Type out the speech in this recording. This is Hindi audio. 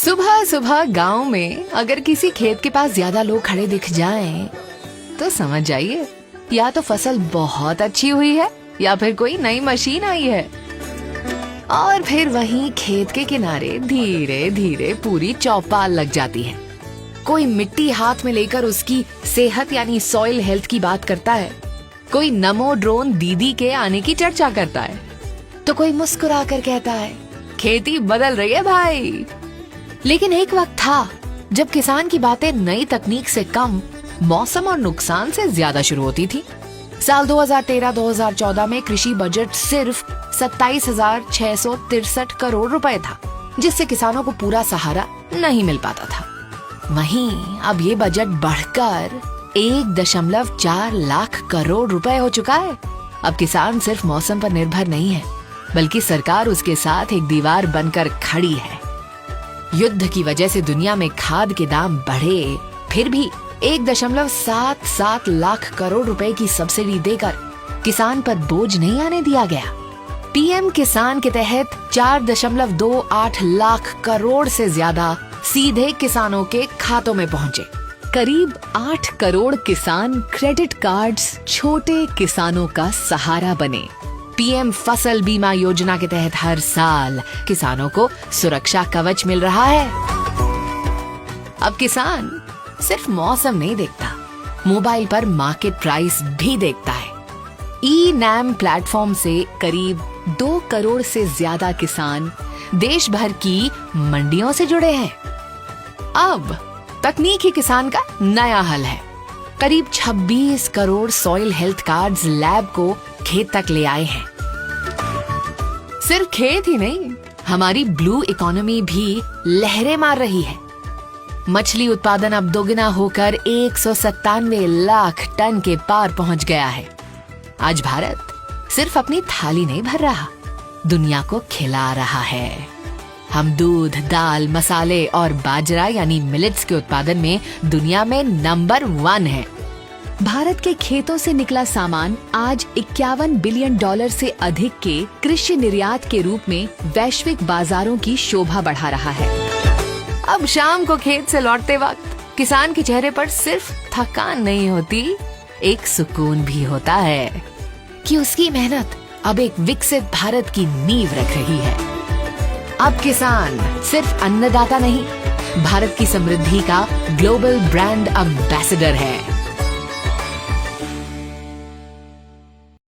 सुबह सुबह गांव में अगर किसी खेत के पास ज्यादा लोग खड़े दिख जाएं, तो समझ जाइए या तो फसल बहुत अच्छी हुई है या फिर कोई नई मशीन आई है। और फिर वहीं खेत के किनारे धीरे धीरे पूरी चौपाल लग जाती है। कोई मिट्टी हाथ में लेकर उसकी सेहत यानी सॉइल हेल्थ की बात करता है, कोई नमो ड्रोन दीदी के आने की चर्चा करता है, तो कोई मुस्कुरा कर कहता है खेती बदल रही है भाई। लेकिन एक वक्त था जब किसान की बातें नई तकनीक से कम मौसम और नुकसान से ज्यादा शुरू होती थी। साल 2013-2014 में कृषि बजट सिर्फ 27,663 करोड़ रुपए था, जिससे किसानों को पूरा सहारा नहीं मिल पाता था। वहीं अब ये बजट बढ़कर 1.4 लाख करोड़ रुपए हो चुका है। अब किसान सिर्फ मौसम पर निर्भर नहीं है, बल्कि सरकार उसके साथ एक दीवार बनकर खड़ी है। युद्ध की वजह से दुनिया में खाद के दाम बढ़े, फिर भी 1.77 लाख करोड़ रुपए की सब्सिडी देकर किसान पर बोझ नहीं आने दिया गया। पीएम किसान के तहत 4.28 लाख करोड़ से ज्यादा सीधे किसानों के खातों में पहुंचे। करीब 8 करोड़ किसान क्रेडिट कार्ड्स छोटे किसानों का सहारा बने। पीएम फसल बीमा योजना के तहत हर साल किसानों को सुरक्षा कवच मिल रहा है। अब किसान सिर्फ मौसम नहीं देखता, मोबाइल पर मार्केट प्राइस भी देखता है। ई-नैम प्लेटफॉर्म से करीब 2 करोड़ से ज्यादा किसान देश भर की मंडियों से जुड़े हैं। अब तकनीक ही किसान का नया हल है। करीब 26 crore soil health cards lab को खेत तक ले आए हैं। सिर्फ खेत ही नहीं, हमारी ब्लू इकोनॉमी भी लहरें मार रही है। मछली उत्पादन अब दोगुना होकर 197 लाख टन के पार पहुंच गया है। आज भारत सिर्फ अपनी थाली नहीं भर रहा, दुनिया को खिला रहा है। हम दूध, दाल, मसाले और बाजरा यानी मिलेट्स के उत्पादन में दुनिया में नंबर 1 है। भारत के खेतों से निकला सामान आज $51 बिलियन से अधिक के कृषि निर्यात के रूप में वैश्विक बाजारों की शोभा बढ़ा रहा है। अब शाम को खेत से लौटते वक्त किसान के चेहरे पर सिर्फ थकान नहीं होती, एक सुकून भी होता है कि उसकी मेहनत अब एक विकसित भारत की नींव रख रही है। अब किसान सिर्फ अन्नदाता नहीं, भारत की समृद्धि का ग्लोबल ब्रांड एम्बेसडर है।